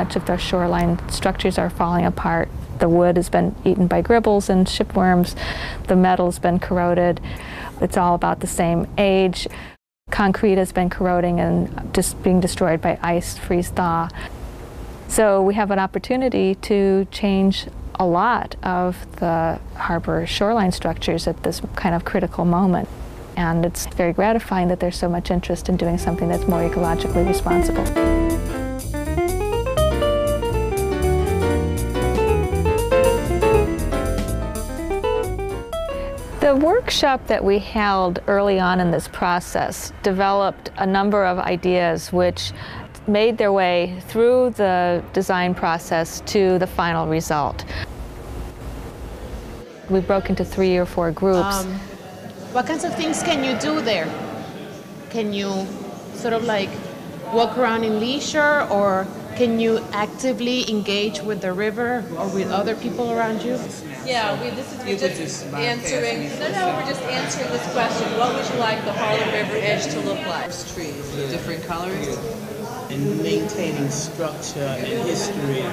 much of the shoreline structures are falling apart. The wood has been eaten by gribbles and shipworms. The metal's been corroded. It's all about the same age. Concrete has been corroding and just being destroyed by ice, freeze, thaw. So we have an opportunity to change a lot of the harbor shoreline structures at this kind of critical moment. And it's very gratifying that there's so much interest in doing something that's more ecologically responsible. The workshop that we held early on in this process developed a number of ideas which made their way through the design process to the final result. We broke into 3 or 4 groups. What kinds of things can you do there? Can you sort of like walk around in leisure, or can you actively engage with the river or with other people around you? Yeah, we're just answering. We're just answering this question. What would you like the Harlem River edge to look like? Trees, different colors. And maintaining structure and history.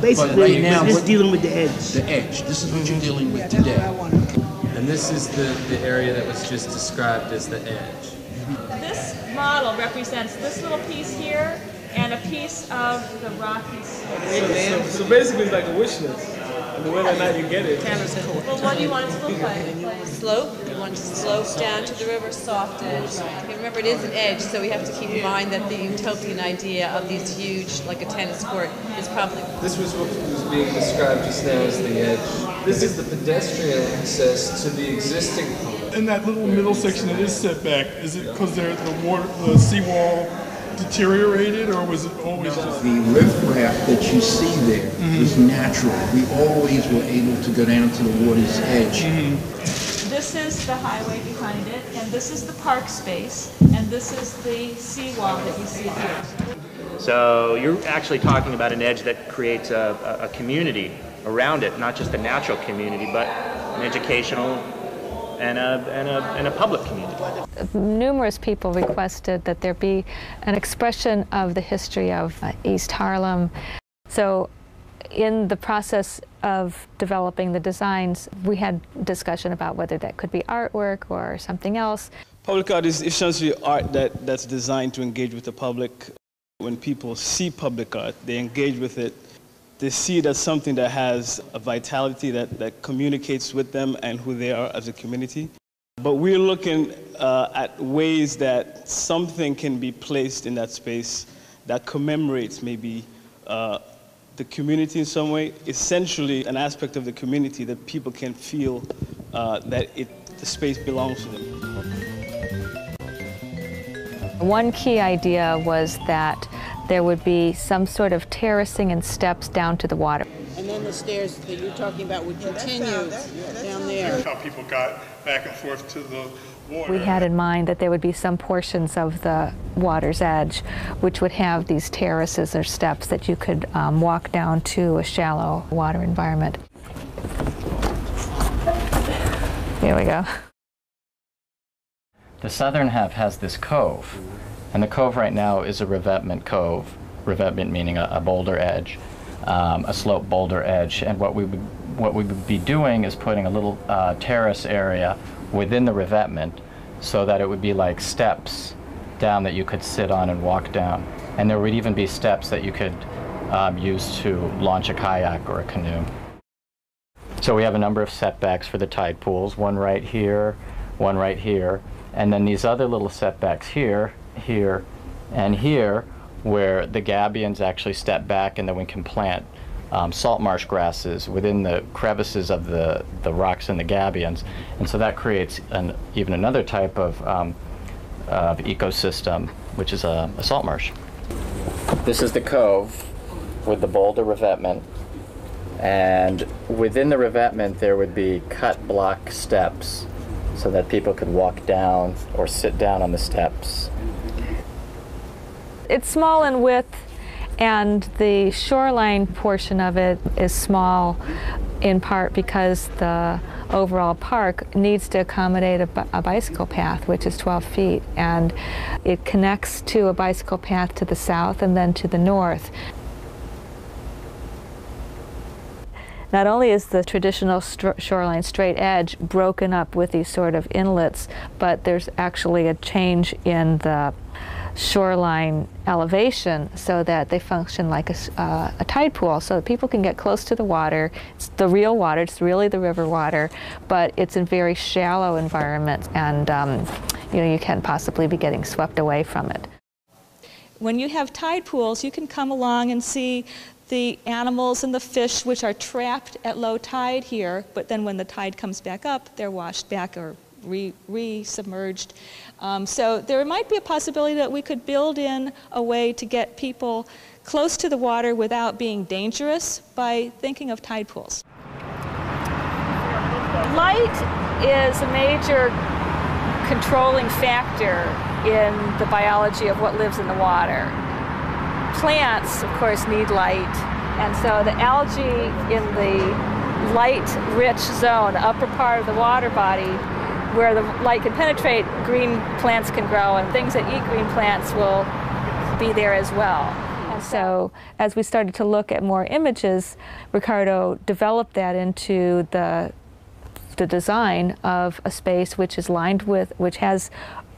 Basically, right now, just dealing with the edge. The edge. This is what you're dealing with today. And this is the area that was just described as the edge. This model represents this little piece here and a piece of the rocky slope. So basically, it's like a wish list. And the way that night you get it. Well, what do you want it to look like? Slope. You want to slope down to the river, soft edge. Okay, remember, it is an edge, so we have to keep in mind that the utopian idea of these huge, like a tennis court, is probably... This was what was being described just now as the edge. This is the pedestrian access to the existing pond. In that little middle section that is set back, is it because the seawall deteriorated, or was it always just... The riffraff that you see there was natural. We always were able to go down to the water's edge. This is the highway behind it, and this is the park space, and this is the seawall that you see here. So you're actually talking about an edge that creates a community around it, not just a natural community, but an educational and a public community. Numerous people requested that there be an expression of the history of East Harlem. So in the process of developing the designs, we had discussion about whether that could be artwork or something else. Public art is essentially art that's designed to engage with the public. When people see public art, they engage with it. They see it as something that has a vitality that communicates with them and who they are as a community. But we're looking at ways that something can be placed in that space that commemorates maybe the community in some way, essentially an aspect of the community that people can feel that the space belongs to them. One key idea was that there would be some sort of terracing and steps down to the water. And then the stairs that you're talking about would continue down there. How people got back and forth to the water. We had in mind that there would be some portions of the water's edge which would have these terraces or steps that you could walk down to a shallow water environment. Here we go. The southern half has this cove, and the cove right now is a revetment cove, revetment meaning a boulder edge, a slope boulder edge, and what we would be doing is putting a little terrace area within the revetment so that it would be like steps down that you could sit on and walk down. And there would even be steps that you could use to launch a kayak or a canoe. So we have a number of setbacks for the tide pools, one right here, one right here, and then these other little setbacks here, here, and here, where the gabions actually step back and then we can plant salt marsh grasses within the crevices of the rocks and the gabions. And so that creates even another type of ecosystem, which is a salt marsh. This is the cove with the boulder revetment. And within the revetment, there would be cut block steps so that people could walk down or sit down on the steps. It's small in width, and the shoreline portion of it is small in part because the overall park needs to accommodate a bicycle path, which is 12 feet, and it connects to a bicycle path to the south and then to the north. not only is the traditional shoreline straight edge broken up with these sort of inlets, but there's actually a change in the shoreline elevation so that they function like a tide pool, so that people can get close to the water. It's the real water, it's really the river water, but it's in very shallow environments, and you can't possibly be getting swept away from it. When you have tide pools, you can come along and see the animals and the fish which are trapped at low tide here, but then when the tide comes back up, they're washed back or re-submerged. So there might be a possibility that we could build in a way to get people close to the water without being dangerous by thinking of tide pools. Light is a major controlling factor in the biology of what lives in the water. Plants, of course, need light, and so the algae in the light-rich zone, the upper part of the water body, where the light can penetrate, green plants can grow, and things that eat green plants will be there as well. And so as we started to look at more images, Ricardo developed that into the design of a space which is lined with, which has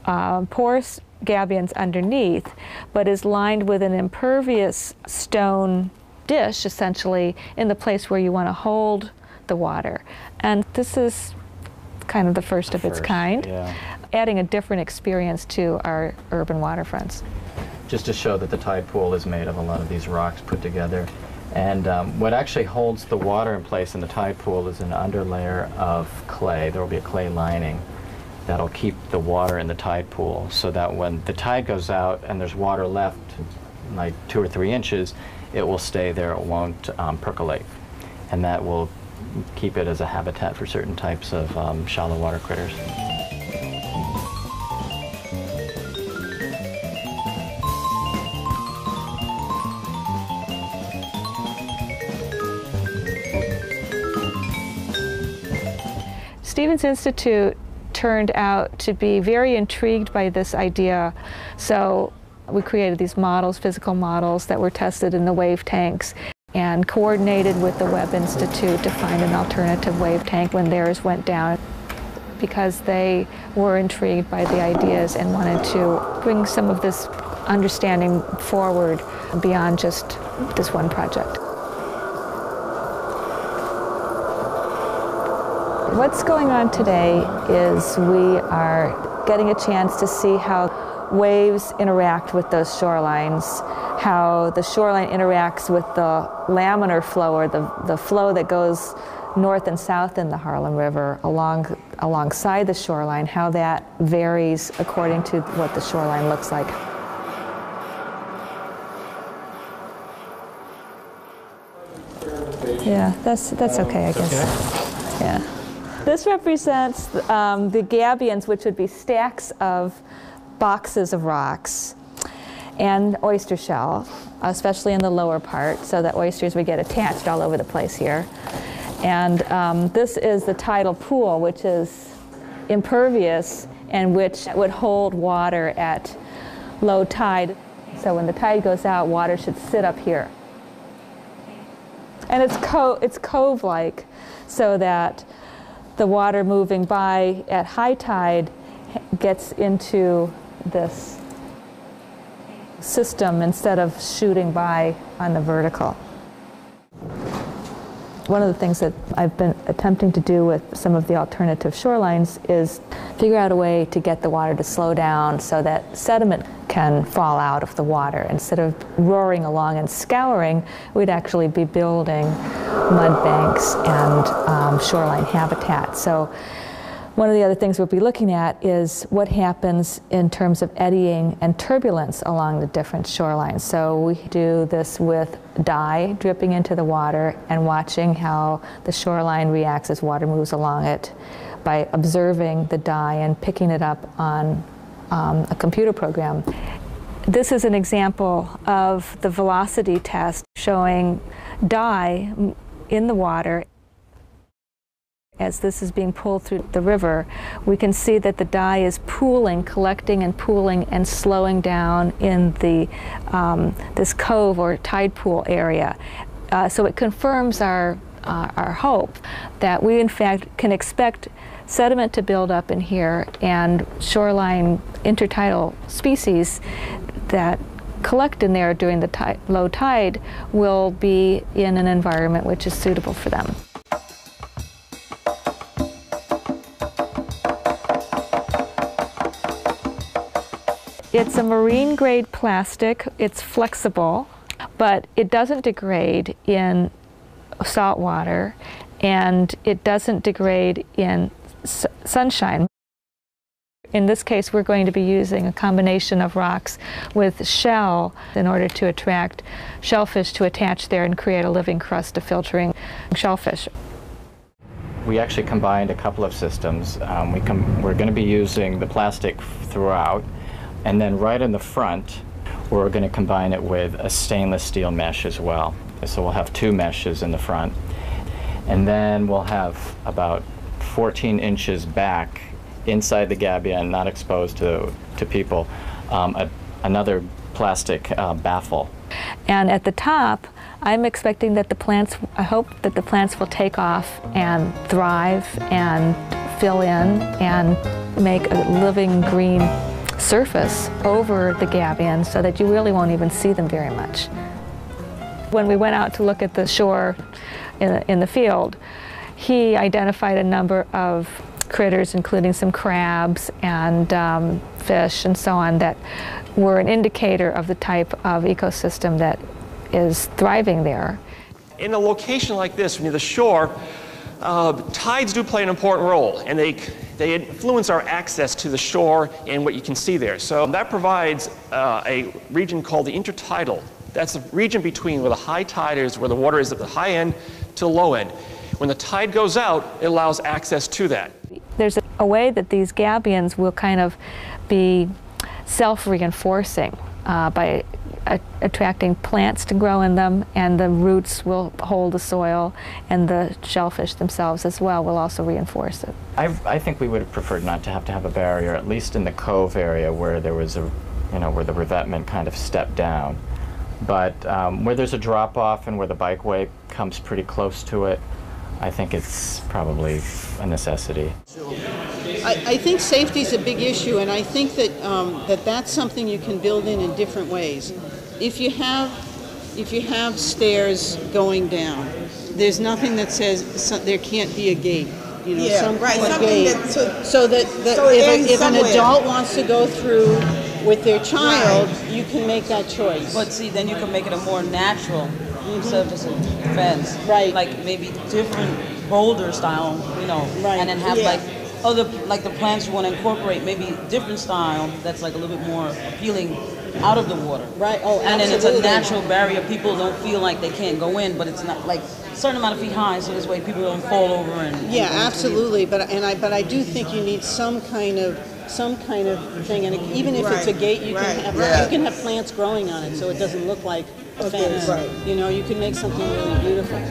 porous gabions underneath, but is lined with an impervious stone dish, essentially, in the place where you want to hold the water. And this is kind of the first of its kind, adding a different experience to our urban waterfronts. Just to show that the tide pool is made of a lot of these rocks put together. And what actually holds the water in place in the tide pool is an underlayer of clay. There will be a clay lining that'll keep the water in the tide pool, so that when the tide goes out and there's water left, like 2 or 3 inches, it will stay there, it won't percolate. And that will keep it as a habitat for certain types of shallow water critters. Stevens Institute turned out to be very intrigued by this idea, so we created these models, physical models, that were tested in the wave tanks and coordinated with the Webb Institute to find an alternative wave tank when theirs went down, because they were intrigued by the ideas and wanted to bring some of this understanding forward beyond just this one project. What's going on today is we are getting a chance to see how waves interact with those shorelines, how the shoreline interacts with the laminar flow, or the flow that goes north and south in the Harlem River alongside the shoreline, how that varies according to what the shoreline looks like. Yeah, that's okay, I guess. Okay. Yeah. This represents the gabions, which would be stacks of boxes of rocks and oyster shell, especially in the lower part, so that oysters would get attached all over the place here. And this is the tidal pool, which is impervious and which would hold water at low tide. So when the tide goes out, water should sit up here. And it's cove-like, so that the water moving by at high tide gets into this system instead of shooting by on the vertical. One of the things that I've been attempting to do with some of the alternative shorelines is figure out a way to get the water to slow down so that sediment can fall out of the water. Instead of roaring along and scouring, we'd actually be building mud banks and shoreline habitat. So one of the other things we'll be looking at is what happens in terms of eddying and turbulence along the different shorelines. So we do this with dye dripping into the water and watching how the shoreline reacts as water moves along it by observing the dye and picking it up on a computer program. This is an example of the velocity test showing dye in the water. As this is being pulled through the river, we can see that the dye is pooling, collecting and pooling and slowing down in the this cove or tide pool area. So it confirms our our hope that we in fact can expect sediment to build up in here and shoreline intertidal species that collect in there during the low tide will be in an environment which is suitable for them. It's a marine grade plastic. It's flexible, but it doesn't degrade in salt water, and it doesn't degrade in sunshine. In this case, we're going to be using a combination of rocks with shell in order to attract shellfish to attach there and create a living crust of filtering shellfish. We actually combined a couple of systems. We're going to be using the plastic throughout, and then right in the front, we're going to combine it with a stainless steel mesh as well. So we'll have two meshes in the front. And then we'll have about 14 inches back inside the gabion, not exposed to people, another plastic baffle. And at the top, I'm expecting that the plants, I hope that the plants will take off and thrive and fill in and make a living green surface over the gabion so that you really won't even see them very much. When we went out to look at the shore in the field, he identified a number of critters, including some crabs and fish and so on, that were an indicator of the type of ecosystem that is thriving there. In a location like this, near the shore, tides do play an important role, and they influence our access to the shore and what you can see there. So that provides a region called the intertidal. That's the region between where the high tide is, where the water is at the high end to the low end. When the tide goes out, it allows access to that. There's a way that these gabions will kind of be self-reinforcing by attracting plants to grow in them, and the roots will hold the soil, and the shellfish themselves as well will also reinforce it. I think we would have preferred not to have a barrier, at least in the cove area where there was where the revetment kind of stepped down. But where there's a drop-off and where the bikeway comes pretty close to it, I think it's probably a necessity. I think safety is a big issue, and I think that that's something you can build in different ways. If you have stairs going down, there's nothing that says there can't be a gate. You know, some kind of gate, so that if an adult wants to go through with their child, you can make that choice. But see, then you can make it a more natural, instead of just a fence. Right. Like maybe different boulder style, and then have like the plants you want to incorporate, maybe different style that's like a little bit more appealing out of the water. Right. Oh, and absolutely. then it's a natural barrier. People don't feel like they can't go in, but it's not like a certain amount of feet high, so this way people don't fall over and yeah, absolutely. But I do think you need some kind of thing, and even if it's a gate, you can have plants growing on it, so it doesn't look like a fence. Right. You can make something really beautiful.